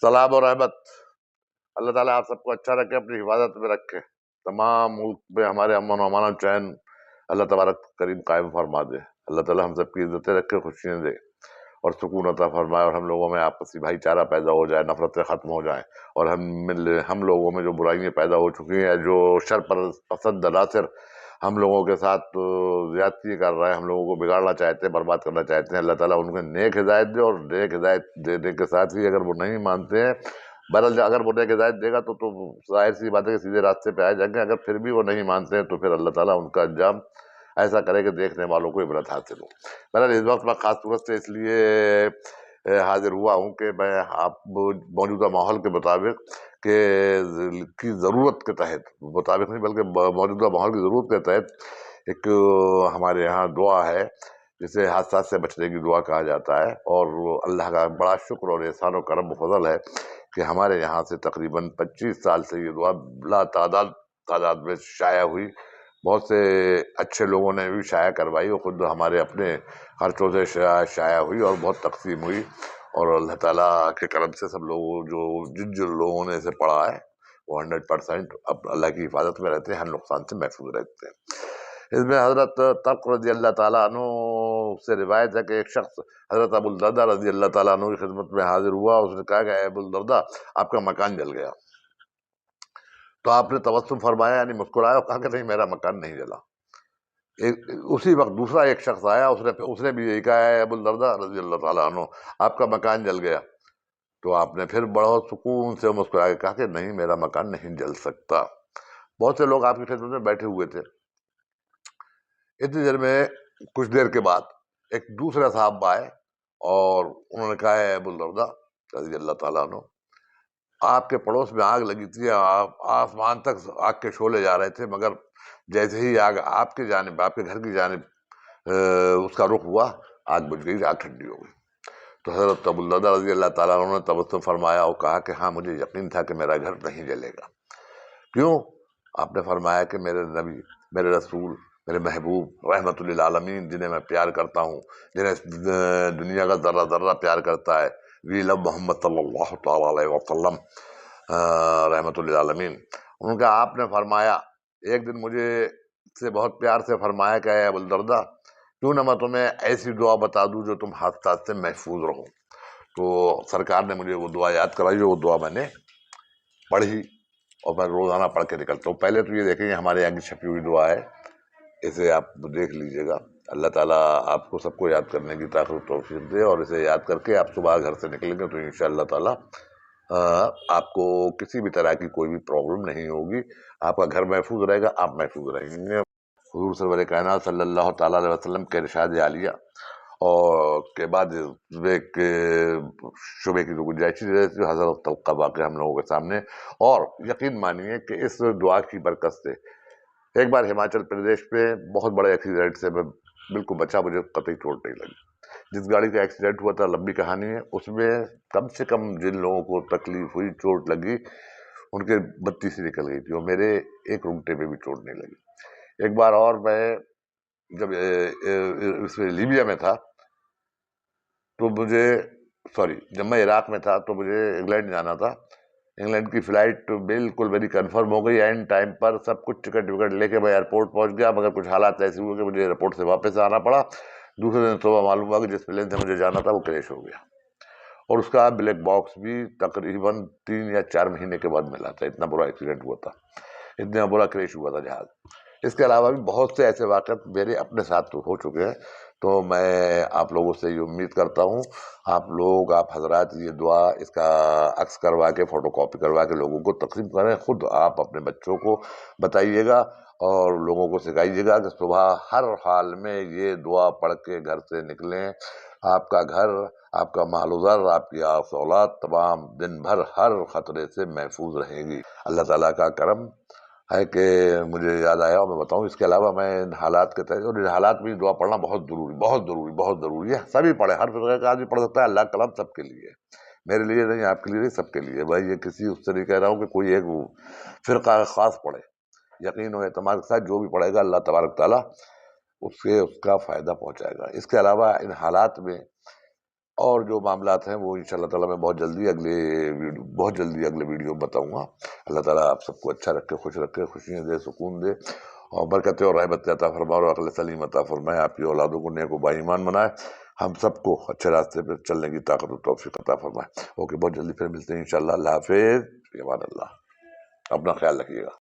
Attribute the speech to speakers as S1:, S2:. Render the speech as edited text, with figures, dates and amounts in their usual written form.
S1: سلام و رحمت اللہ تعالیٰ آپ سب کو اچھا رکھے، اپنی حفاظت میں رکھے، تمام ملک میں ہمارے امن و امان و چین اللہ تبارک کریم قائم فرما دے۔ اللہ تعالیٰ ہم سب کی عزتیں رکھے، خوشیاں دے اور سکون عطا فرمائے، اور ہم لوگوں میں آپسی بھائی چارہ پیدا ہو جائے، نفرتیں ختم ہو جائیں، اور ہم لوگوں میں جو برائیاں پیدا ہو چکی ہیں، جو شر پسند عناصر ہم لوگوں کے ساتھ زیادتی کر رہے ہیں، ہم لوگوں کو بگاڑنا چاہتے ہیں، برباد کرنا چاہتے ہیں، اللہ تعالیٰ ان کو نیک ہدایت دے، اور نیک ہدایت دینے کے ساتھ ہی اگر وہ نہیں مانتے ہیں، بہرحال اگر وہ نیک ہدایت دے گا تو ظاہر سی بات ہے کہ سیدھے راستے پہ آئے جائیں گے، اگر پھر بھی وہ نہیں مانتے ہیں تو پھر اللہ تعالیٰ ان کا انجام ایسا کرے کہ دیکھنے والوں کو عبرت حاصل ہو۔ بہرحال اس وقت میں خاص صورت سے اس لیے حاضر ہوا ہوں کہ میں آپ موجودہ ماحول کے مطابق کی ضرورت کے تحت، مطابق نہیں بلکہ موجودہ ماحول کی ضرورت کے تحت ایک ہمارے یہاں دعا ہے جسے حادثات سے بچنے کی دعا کہا جاتا ہے، اور اللہ کا بڑا شکر اور احسان و کرم و فضل ہے کہ ہمارے یہاں سے تقریباً 25 سال سے یہ دعا بلا تعداد میں شائع ہوئی، بہت سے اچھے لوگوں نے بھی شائع کروائی، اور خود ہمارے اپنے خرچوں سے شائع ہوئی اور بہت تقسیم ہوئی، اور اللہ تعالیٰ کے کرم سے سب لوگوں جن لوگوں نے اسے پڑھا ہے وہ 100% اب اللہ کی حفاظت میں رہتے ہیں، ہر نقصان سے محفوظ رہتے ہیں۔ اس میں حضرت طلق رضی اللہ تعالیٰ عنہ سے روایت ہے کہ ایک شخص حضرت ابو الدرداء رضی اللہ تعالیٰ عنہ کی خدمت میں حاضر ہوا، اس نے کہا کہ اے ابو الدرداء آپ کا مکان جل گیا، تو آپ نے تبسم فرمایا یعنی مسکرایا اور کہا کہ نہیں میرا مکان نہیں جلا۔ اسی وقت دوسرا ایک شخص آیا، اس نے بھی یہی کہا ہے ابو الدرداء رضی اللہ تعالیٰ عنہ آپ کا مکان جل گیا، تو آپ نے پھر بڑا سکون سے مسکرایا کہا کہ نہیں میرا مکان نہیں جل سکتا۔ بہت سے لوگ آپ کی خدمت میں بیٹھے ہوئے تھے، اتنی دیر میں کچھ دیر کے بعد ایک دوسرا صاحب آئے اور انہوں نے کہا ہے ابو الدرداء رضی اللہ تعالیٰ عنہ آپ کے پڑوس میں آگ لگی تھی، آسمان تک آگ کے شعلے جا رہے تھے، مگر جیسے ہی آگ آپ کے جانب، آپ کے گھر کی جانب اس کا رخ ہوا، آگ بجھ گئی، آگ ٹھنڈی ہو گئی۔ تو حضرت ابو الدرداء رضی اللہ تعالیٰ عنہ نے تبسم فرمایا اور کہا کہ ہاں مجھے یقین تھا کہ میرا گھر نہیں جلے گا۔ کیوں؟ آپ نے فرمایا کہ میرے نبی، میرے رسول، میرے محبوب رحمت للعالمین جنہیں میں پیار کرتا ہوں، جنہیں دنیا کا ذرہ ذرہ پیار کرتا ہے، وی لو محمد صلی اللہ تعالیٰ علیہ وسلم رحمت للعالمین، ان کا آپ نے فرمایا ایک دن مجھے سے بہت پیار سے فرمایا کہ اے ابو الدرداء کیوں نہ میں تمہیں ایسی دعا بتا دوں جو تم حادثات سے محفوظ رہو۔ تو سرکار نے مجھے وہ دعا یاد کرائی، جو وہ دعا میں نے پڑھی اور میں روزانہ پڑھ کے نکلتا ہوں۔ پہلے تو یہ دیکھیں یہ ہمارے یہاں کی چھپی ہوئی دعا ہے، اسے آپ دیکھ لیجئے گا، اللہ تعالیٰ آپ کو سب کو یاد کرنے کی طاقت و توفیق دے، اور اسے یاد کر کے آپ صبح گھر سے نکلیں گے تو انشاءاللہ تعالیٰ آپ کو کسی بھی طرح کی کوئی بھی پرابلم نہیں ہوگی، آپ کا گھر محفوظ رہے گا، آپ محفوظ رہیں گے۔ حضور سرور کائنات صلی اللہ تعالیٰ علیہ وسلم کے ارشاد عالیہ اور کے بعد شبے کی تو گنجائش ہی رہتی ہے، حضرت طلق کا واقعہ ہم لوگوں کے سامنے، اور یقین مانیے کہ اس دعا کی برکت سے ایک بار ہماچل پردیش میں بہت بڑے ایکسیڈنٹ سے میں بالکل بچا، مجھے قطعی چوٹ نہیں لگی۔ جس گاڑی کا ایکسیڈنٹ ہوا تھا لمبی کہانی ہے، اس میں کم سے کم جن لوگوں کو تکلیف ہوئی، چوٹ لگی، ان کے 32 ہی نکل گئی تھی، اور میرے ایک رنگٹے میں بھی چوٹ نہیں لگی۔ ایک بار اور میں جب اس میں لیبیا میں تھا تو جب میں عراق میں تھا تو مجھے انگلینڈ جانا تھا، انگلینڈ کی فلائٹ بالکل میری کنفرم ہو گئی، اینڈ ٹائم پر سب کچھ ٹکٹ وکٹ لے کے میں ایئرپورٹ پہنچ گیا، مگر کچھ حالات ایسے ہوئے کہ مجھے ایئرپورٹ سے واپس آنا پڑا۔ دوسرے دن صبح معلوم ہوا کہ جس پلین سے مجھے جانا تھا وہ کریش ہو گیا، اور اس کا بلیک باکس بھی تقریباً 3 یا 4 مہینے کے بعد ملا تھا، اتنا برا ایکسیڈنٹ ہوا تھا، اتنا برا کریش ہوا تھا جہاز۔ اس کے علاوہ بھی بہت سے ایسے واقعات میرے اپنے ساتھ ہو چکے ہیں، تو میں آپ لوگوں سے یہ امید کرتا ہوں آپ حضرات یہ دعا اس کا عکس کروا کے، فوٹو کاپی کروا کے لوگوں کو تقسیم کریں، خود آپ اپنے بچوں کو بتائیے گا اور لوگوں کو سکھائیے گا کہ صبح ہر حال میں یہ دعا پڑھ کے گھر سے نکلیں، آپ کا گھر، آپ کا مال و زر، آپ کی اولاد تمام دن بھر ہر خطرے سے محفوظ رہے گی۔ اللہ تعالیٰ کا کرم ہے کہ مجھے یاد آیا اور میں بتاؤں۔ اس کے علاوہ میں ان حالات کے تحت، اور ان حالات میں دعا پڑھنا بہت ضروری، بہت ضروری، بہت ضروری ہے، سبھی پڑھے، ہر فرقے کا آدمی پڑھ سکتا ہے، اللہ کا کلام سب کے لیے ہے، میرے لیے نہیں، آپ کے لیے نہیں، سب کے لیے۔ بھائی یہ کسی اس سے نہیں کہہ رہا ہوں کہ کوئی ایک فرقہ خاص پڑھے، یقین و اعتماد کے ساتھ جو بھی پڑھے گا اللہ تبارک تعالیٰ اس کا فائدہ پہنچائے گا۔ اس کے علاوہ ان حالات میں اور جو معاملات ہیں وہ انشاءاللہ تعالیٰ میں بہت جلدی اگلے ویڈیو بتاؤں گا۔ اللہ تعالیٰ آپ سب کو اچھا رکھے، خوش رکھے، خوشیاں دے، سکون دے، اور برکتیں اور رحمتیں عطا فرمائے، اور عقل سلیم عطا فرمائے، آپ کی اولادوں کو نیک و با ایمان بنائے، ہم سب کو اچھے راستے پہ چلنے کی طاقت و توفیق عطا فرمائے۔ اوکے، بہت جلدی پھر ملتے ہیں انشاءاللہ۔ اللہ حافظ، فی امان اللہ، اپنا خیال رکھیے گا۔